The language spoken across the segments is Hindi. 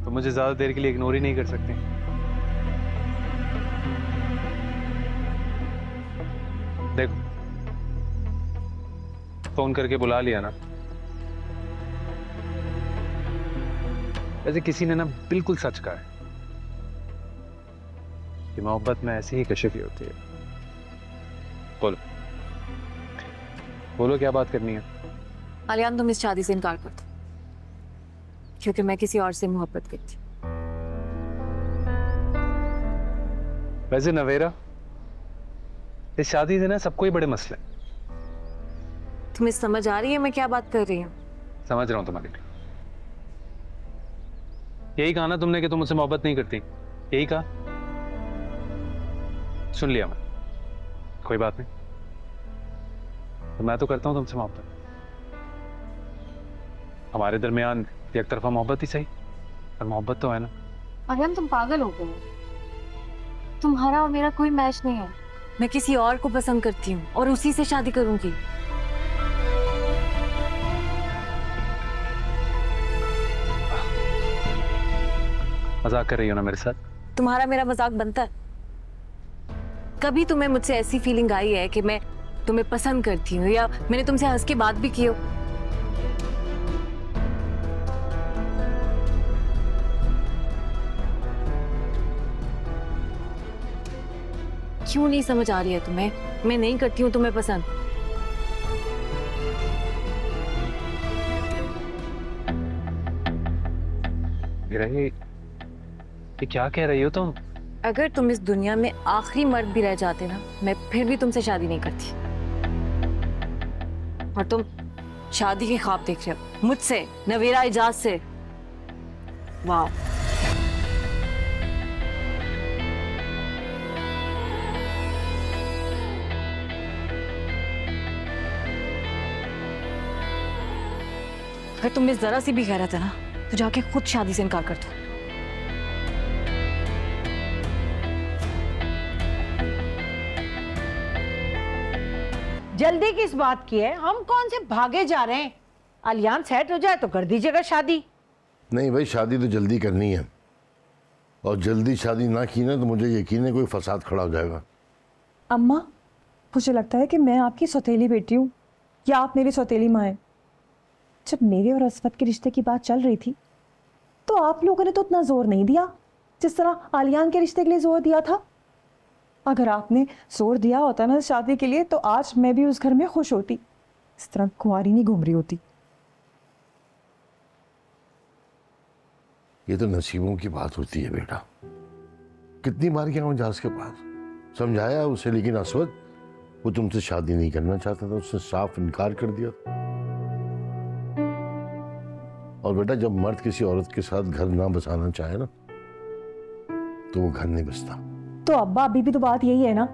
तो मुझे ज्यादा देर के लिए इग्नोर ही नहीं कर सकते। देखो, फोन करके बुला लिया ना। वैसे किसी ने ना बिल्कुल सच कहा है कि मोहब्बत में ऐसी ही कशिश होती है। बोलो बोलो, क्या बात करनी है? आलियान, तुम इस शादी से इनकार कर दो, क्योंकि मैं किसी और से मोहब्बत करती हूँ। वैसे नवेरा, इस शादी से ना सबको ही बड़े मसले। तुम्हें समझ आ रही है मैं क्या बात कर रही हूँ? समझ रहा हूँ तुम्हारी। यही कहा ना तुमने कि तुम मुझसे मोहब्बत नहीं करती? यही कहा? सुन लिया मैं। कोई बात नहीं, तो मैं तो करता हूं तुमसे मोहब्बत। हमारे दरमियान एक तरफा मोहब्बत ही सही, पर मोहब्बत तो है ना। आलियान, तुम पागल हो गए हो। तुम्हारा और मेरा कोई मैच नहीं है। मैं किसी और को पसंद करती हूँ और उसी से शादी करूंगी। मजाक कर रही हो ना मेरे साथ? तुम्हारा मेरा मजाक बनता है? कभी तुम्हें मुझसे ऐसी फीलिंग आई है कि मैं तुम्हें पसंद करती हूँ, या मैंने तुमसे हंस के बात भी की हो? क्यों नहीं समझ आ रही है तुम्हें? मैं नहीं करती हूँ तुम्हें पसंद। ये क्या कह रही हो तुम? अगर तुम इस दुनिया में आखिरी मर्द भी रह जाते ना, मैं फिर भी तुमसे शादी नहीं करती। और तुम शादी के ख्वाब देख रहे हो मुझसे, नवेरा इजाज से। वाह, अगर तुम में जरा सी भी गैरत है ना, तो जाके खुद शादी से इनकार कर दो। जल्दी किस बात की है? हम कौन से भागे जा रहे हैं? आलियान सेट हो जाए तो कर दीजिएगा शादी। नहीं भाई, शादी तो जल्दी करनी है, और जल्दी शादी ना की ना तो मुझे यकीन है कोई फसाद खड़ा हो जाएगा। अम्मा, मुझे लगता है कि मैं आपकी सौतेली बेटी हूँ या आप मेरी सौतेली माँ हैं। जब मेरे और असवद के रिश्ते की बात चल रही थी तो आप लोगों ने तो उतना जोर नहीं दिया जिस तरह आलियान के रिश्ते के लिए जोर दिया था। अगर आपने जोर दिया होता ना शादी के लिए, तो आज मैं भी उस घर में खुश होती, इस तरह कुंवारी नहीं घूम रही होती। ये तो नसीबों की बात होती है बेटा। कितनी बार गया हूँ जास के पास, समझाया उसे, लेकिन असवद वो तुमसे शादी नहीं करना चाहता था, उसने साफ इनकार कर दिया। और बेटा, जब मर्द किसी औरत के साथ घर ना बसाना चाहे ना, तो वो घर नहीं बसता। तो अब्बा, अभी भी तो बात यही है ना,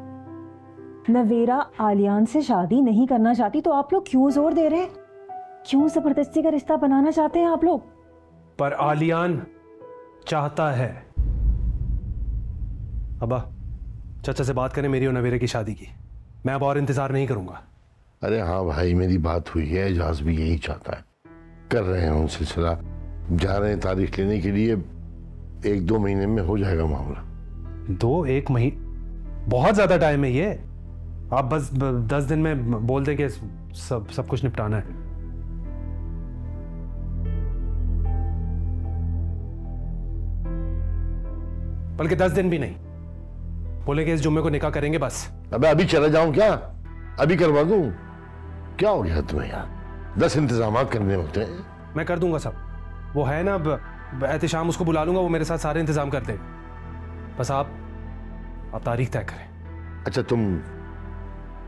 नवेरा आलियान से शादी नहीं करना चाहती, तो आप लोग क्यों जोर दे रहे हैं? क्यों जबरदस्ती का रिश्ता बनाना चाहते हैं आप लोग? पर आलियान चाहता है। अब्बा, चाचा से बात करें मेरी और नवेरे की शादी की। मैं अब और इंतजार नहीं करूंगा। अरे हाँ भाई, मेरी बात हुई है, एजाज भी यही चाहता है। कर रहे हैं उन सिलसिला, जा रहे हैं तारीख लेने के लिए। 1-2 महीने में हो जाएगा मामला। 2-1 महीने बहुत ज्यादा टाइम है ये। आप बस 10 दिन में बोल दें कि सब कुछ निपटाना है। बल्कि 10 दिन भी नहीं, बोले कि इस जुम्मे को निकाह करेंगे बस। अबे अभी चला जाऊं क्या? अभी करवा दूं? क्या हो गया तुम्हें यार? 10 इंतजामात करने होते हैं। मैं कर दूंगा सब। वो है ना, एहतिशाम, उसको बुला लूंगा, वो मेरे साथ सारे इंतजाम कर दे। बस आप तारीख तय करें। अच्छा तुम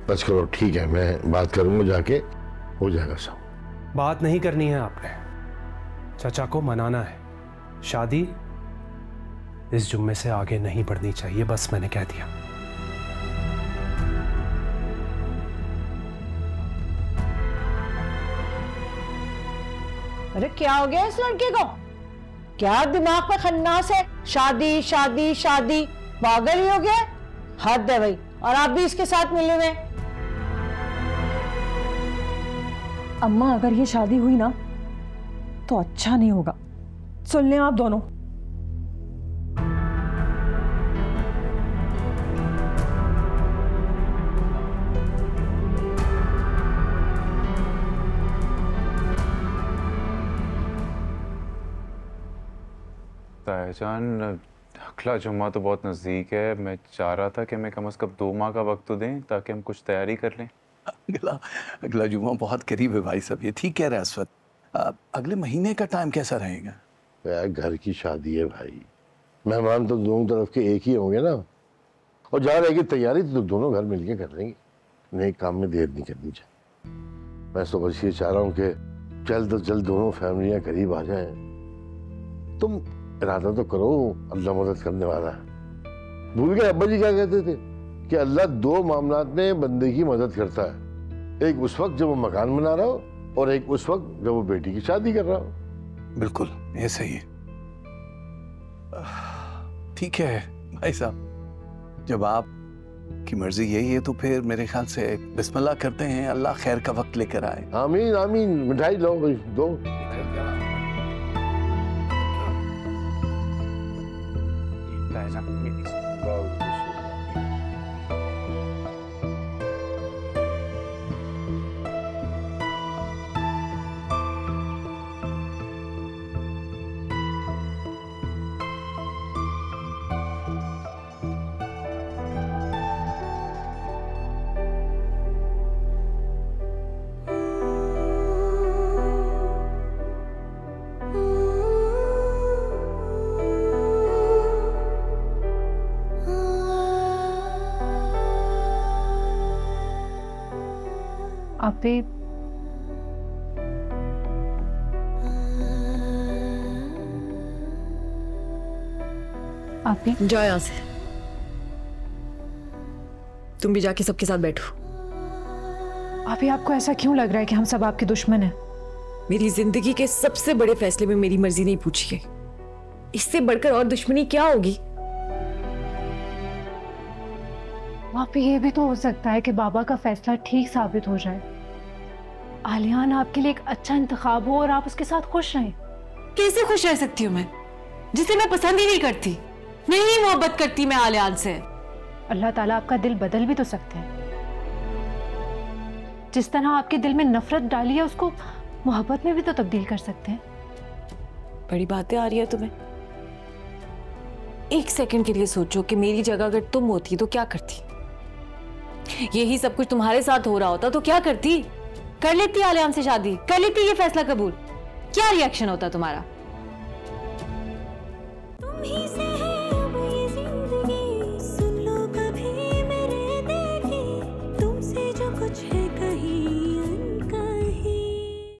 बस करो, ठीक है, मैं बात करूंगा जाके, हो जाएगा सब। बात नहीं करनी है आपने, चाचा को मनाना है। शादी इस जुम्मे से आगे नहीं बढ़नी चाहिए, बस मैंने कह दिया। अरे क्या हो गया इस लड़के को? क्या दिमाग पे खन्नास है? शादी शादी शादी, पागल ही हो गया। हद है भाई। और आप भी इसके साथ मिले हुए। अम्मा, अगर ये शादी हुई ना तो अच्छा नहीं होगा। सुन लें आप दोनों, तायाजान, अगला जुम्मा तो बहुत नज़दीक है। मैं चाह रहा था कि मैं कम से कम 2 माह का वक्त तो दें ताकि हम कुछ तैयारी कर लें। अगला जुम्मा बहुत करीब है भाई साहब, ये ठीक कह रहे हैं असवद। अगले महीने का टाइम कैसा रहेगा? यार घर की शादी है भाई, मेहमान तो दोनों तरफ के एक ही होंगे ना, और जहाँ रहेगी तैयारी तो दोनों घर मिलके कर लेंगे। नए काम में देर नहीं करनी चाहिए। मैं तो बस ये चाह रहा हूँ कि जल्द से जल्द दोनों फैमिलियाँ करीब आ जाएं। तुम इरादा तो करो, अल्लाह मदद करने वाला है। भूल गए अब्बा जी क्या कहते थे कि अल्लाह 2 मामलात में बंदे की मदद करता है, एक उस वक्त जब वो मकान बना रहा हो और एक उस वक्त जब वो बेटी की शादी कर रहा हो। बिल्कुल ये सही है। ठीक है भाई साहब, जब आप की मर्जी यही है तो फिर मेरे ख्याल से बिस्मिल्लाह करते हैं, अल्लाह खैर का वक्त लेकर आए। आमीन आमीन। मिठाई लो भाई, दो। आप भी जाओ यहाँ से, तुम भी जाके सबके साथ बैठो। अभी आपको ऐसा क्यों लग रहा है कि हम सब आपके दुश्मन हैं? मेरी जिंदगी के सबसे बड़े फैसले में मेरी मर्जी नहीं पूछी गई, इससे बढ़कर और दुश्मनी क्या होगी? वहाँ पे ये भी तो हो सकता है कि बाबा का फैसला ठीक साबित हो जाए, आलियान आपके लिए एक अच्छा इंतखाब हो और आप उसके साथ खुश रहें। कैसे खुश रह सकती हूँ मैं, जिसे मैं पसंद ही नहीं करती, नहीं मोहब्बत करती मैं आलियान से। अल्लाह ताला आपका दिल बदल भी तो सकते हैं। जिस तरह आपके दिल में नफरत डाली है उसको मोहब्बत में भी तो तब्दील कर सकते हैं। बड़ी बातें आ रही है तुम्हें। एक सेकंड के लिए सोचो कि मेरी जगह अगर तुम होती तो क्या करती? यही सब कुछ तुम्हारे साथ हो रहा होता तो क्या करती? कर लेती आलियान से शादी, कर लेती ये फैसला कबूल? क्या रिएक्शन होता तुम्हारा?